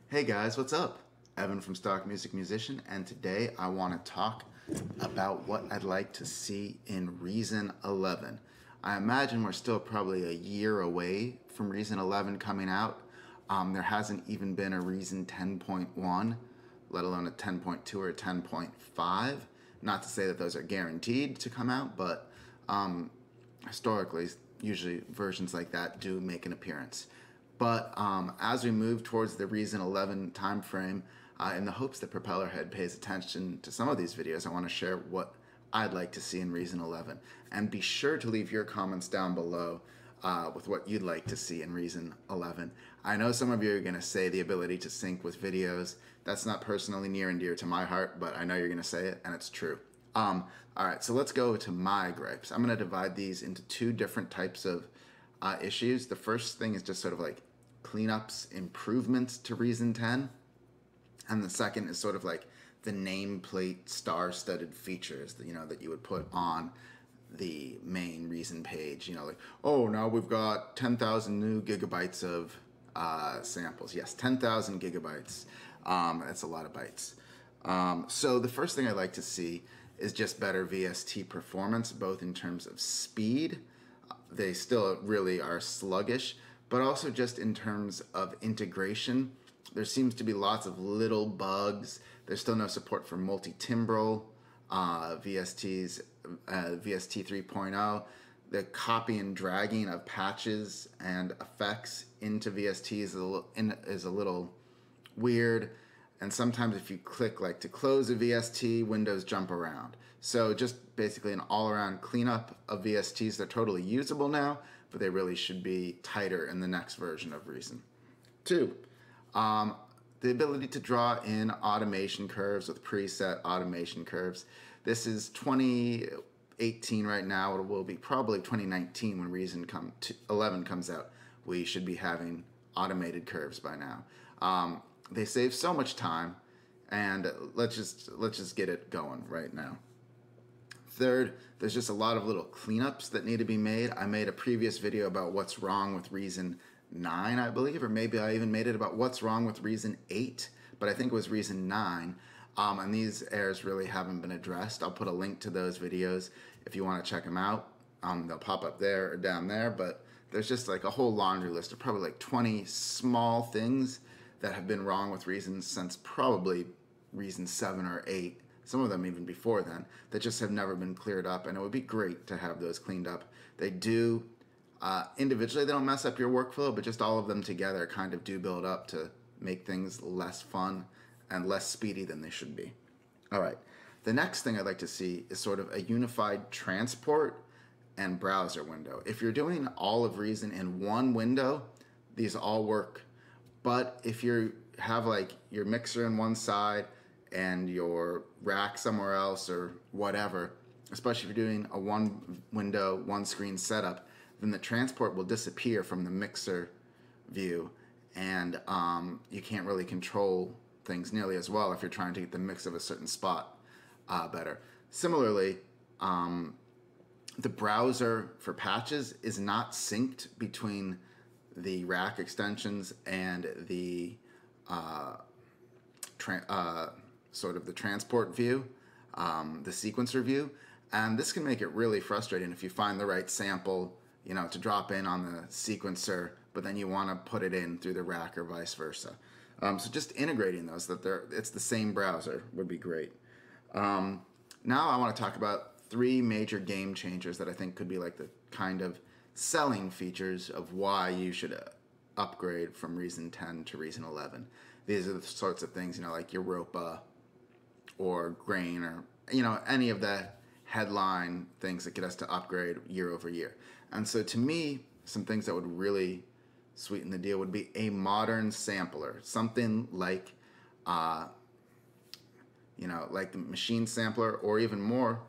Hey guys, what's up? Evan from Stock Music Musician, and today I want to talk about what I'd like to see in Reason 11. I imagine we're still probably a year away from Reason 11 coming out. There hasn't even been a Reason 10.1, let alone a 10.2 or a 10.5. Not to say that those are guaranteed to come out, but historically, usually versions like that do make an appearance. But as we move towards the Reason 11 timeframe, in the hopes that Propellerhead pays attention to some of these videos, I want to share what I'd like to see in Reason 11. And be sure to leave your comments down below with what you'd like to see in Reason 11. I know some of you are going to say the ability to sync with videos. That's not personally near and dear to my heart, but I know you're going to say it, and it's true. All right, so let's go to my gripes. I'm going to divide these into two different types of issues. The first thing is just sort of like cleanups, improvements to Reason 10. And the second is sort of like the nameplate star-studded features that, that you would put on the main Reason page. Like, oh, now we've got 10,000 new gigabytes of samples. Yes, 10,000 gigabytes. That's a lot of bytes. So the first thing I'd like to see is just better VST performance, both in terms of speed. They still really are sluggish, but also just in terms of integration. There seems to be lots of little bugs. There's still no support for multi-timbral VST 3.0. The copy and dragging of patches and effects into VST is a little weird. And sometimes if you click like to close a VST, windows jump around. So just basically an all-around cleanup of VSTs. They're totally usable now, but they really should be tighter in the next version of Reason. 2, the ability to draw in automation curves with preset automation curves. This is 2018 right now. It will be probably 2019 when Reason 11 comes out. We should be having automated curves by now. They save so much time, and let's just get it going right now. Third, there's just a lot of little cleanups that need to be made. I made a previous video about what's wrong with Reason 9, I believe, or maybe I even made it about what's wrong with Reason 8, but I think it was Reason 9, and these errors really haven't been addressed. I'll put a link to those videos if you want to check them out. They'll pop up there or down there, but there's just like a whole laundry list of probably like 20 small things that have been wrong with Reason since probably Reason 7 or 8, some of them even before then, that just have never been cleared up, and it would be great to have those cleaned up. They do, individually they don't mess up your workflow, but just all of them together kind of do build up to make things less fun and less speedy than they should be. All right, the next thing I'd like to see is sort of a unified transport and browser window. If you're doing all of Reason in one window, these all work. But if you have like your mixer in one side and your rack somewhere else or whatever, especially if you're doing a one window, one screen setup, then the transport will disappear from the mixer view, and you can't really control things nearly as well if you're trying to get the mix of a certain spot better. Similarly, the browser for patches is not synced between the rack extensions and the sort of the transport view, the sequencer view, and this can make it really frustrating if you find the right sample, to drop in on the sequencer, but then you want to put it in through the rack or vice versa. So just integrating those, it's the same browser, would be great. Now I want to talk about 3 major game changers that I think could be like the kind of selling features of why you should upgrade from Reason 10 to Reason 11. These are the sorts of things, like Europa or Grain or, any of the headline things that get us to upgrade year over year. And so to me, some things that would really sweeten the deal would be a modern sampler, something like, like the machine sampler, or even more,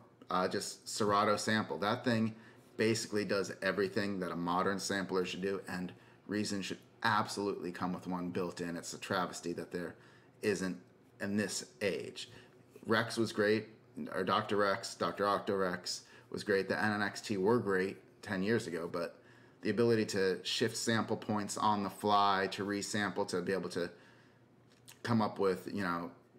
just Serato sample. That thing basically does everything that a modern sampler should do, and Reason should absolutely come with one built in. It's a travesty that there isn't in this age. Rex was great, or Dr. Rex, Dr. Octorex was great. The NNXT were great 10 years ago, but the ability to shift sample points on the fly, to resample, to be able to come up with,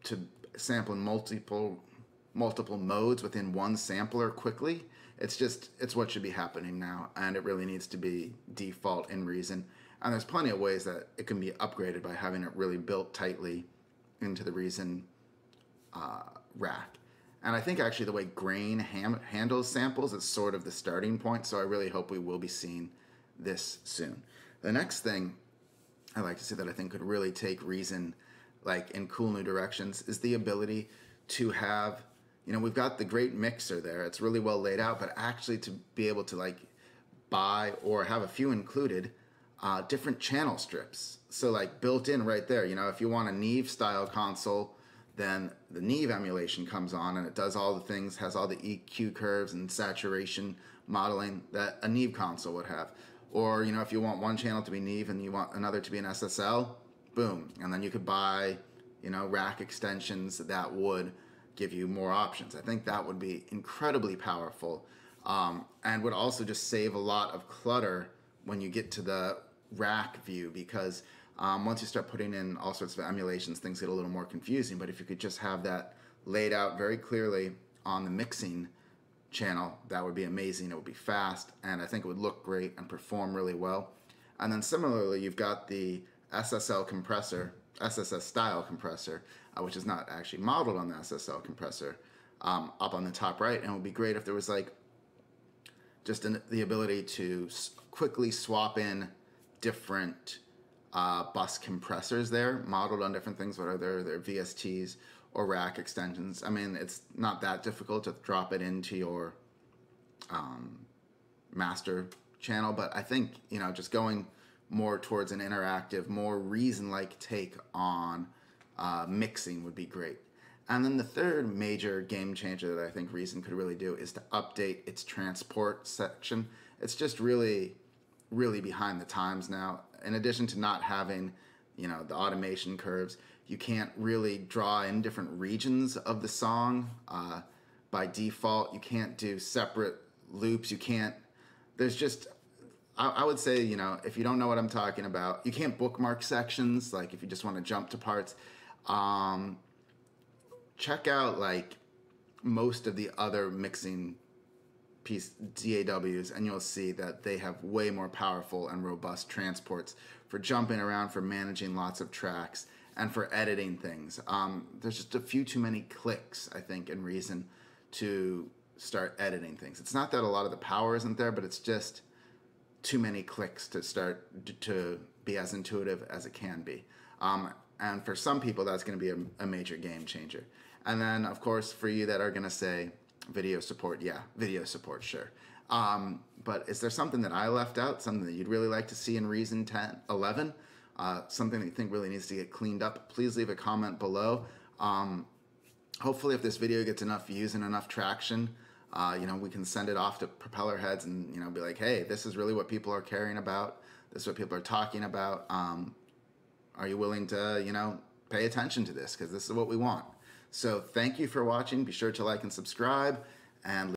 to sample in multiple modes within one sampler quickly. It's what should be happening now, and it really needs to be default in Reason. And there's plenty of ways that it can be upgraded by having it really built tightly into the Reason rack. And I think actually the way Grain handles samples is sort of the starting point, so I really hope we will be seeing this soon. The next thing I like to see that I think could really take Reason like in cool new directions is the ability to have, we've got the great mixer there. It's really well laid out, but actually to be able to like buy or have a few included different channel strips. So like built in right there, if you want a Neve style console, then the Neve emulation comes on and it does all the things, has all the EQ curves and saturation modeling that a Neve console would have. Or, if you want one channel to be Neve and you want another to be an SSL, boom. And then you could buy, rack extensions that would give you more options. I think that would be incredibly powerful, and would also just save a lot of clutter when you get to the rack view, because once you start putting in all sorts of emulations, things get a little more confusing. But if you could just have that laid out very clearly on the mixing channel, that would be amazing. It would be fast, and I think it would look great and perform really well. And then similarly, you've got the SSL compressor, SSS style compressor, which is not actually modeled on the SSL compressor, up on the top right. And it would be great if there was like just the ability to quickly swap in different bus compressors there, modeled on different things, whether they're VSTs or rack extensions. I mean, it's not that difficult to drop it into your master channel, but I think, just going more towards an interactive, more Reason-like take on mixing would be great. And then the third major game changer that I think Reason could really do is to update its transport section. It's just really, really behind the times now. In addition to not having, the automation curves, you can't really draw in different regions of the song by default. You can't do separate loops. You can't, there's just, I would say, if you don't know what I'm talking about, you can't bookmark sections, like if you just want to jump to parts. Check out like most of the other mixing DAWs, and you'll see that they have way more powerful and robust transports for jumping around, for managing lots of tracks, and for editing things. There's just a few too many clicks, I think, in Reason to start editing things. It's not that a lot of the power isn't there, but it's just too many clicks to start to be as intuitive as it can be. And for some people, that's going to be a major game changer. And then, of course, for you that are going to say, video support, yeah, video support, sure. But is there something that I left out, something that you'd really like to see in Reason 11, something that you think really needs to get cleaned up? Please leave a comment below. Hopefully, if this video gets enough views and enough traction, we can send it off to Propellerheads and, be like, hey, this is really what people are caring about. This is what people are talking about. Are you willing to, pay attention to this? Because this is what we want. So thank you for watching. Be sure to like and subscribe, and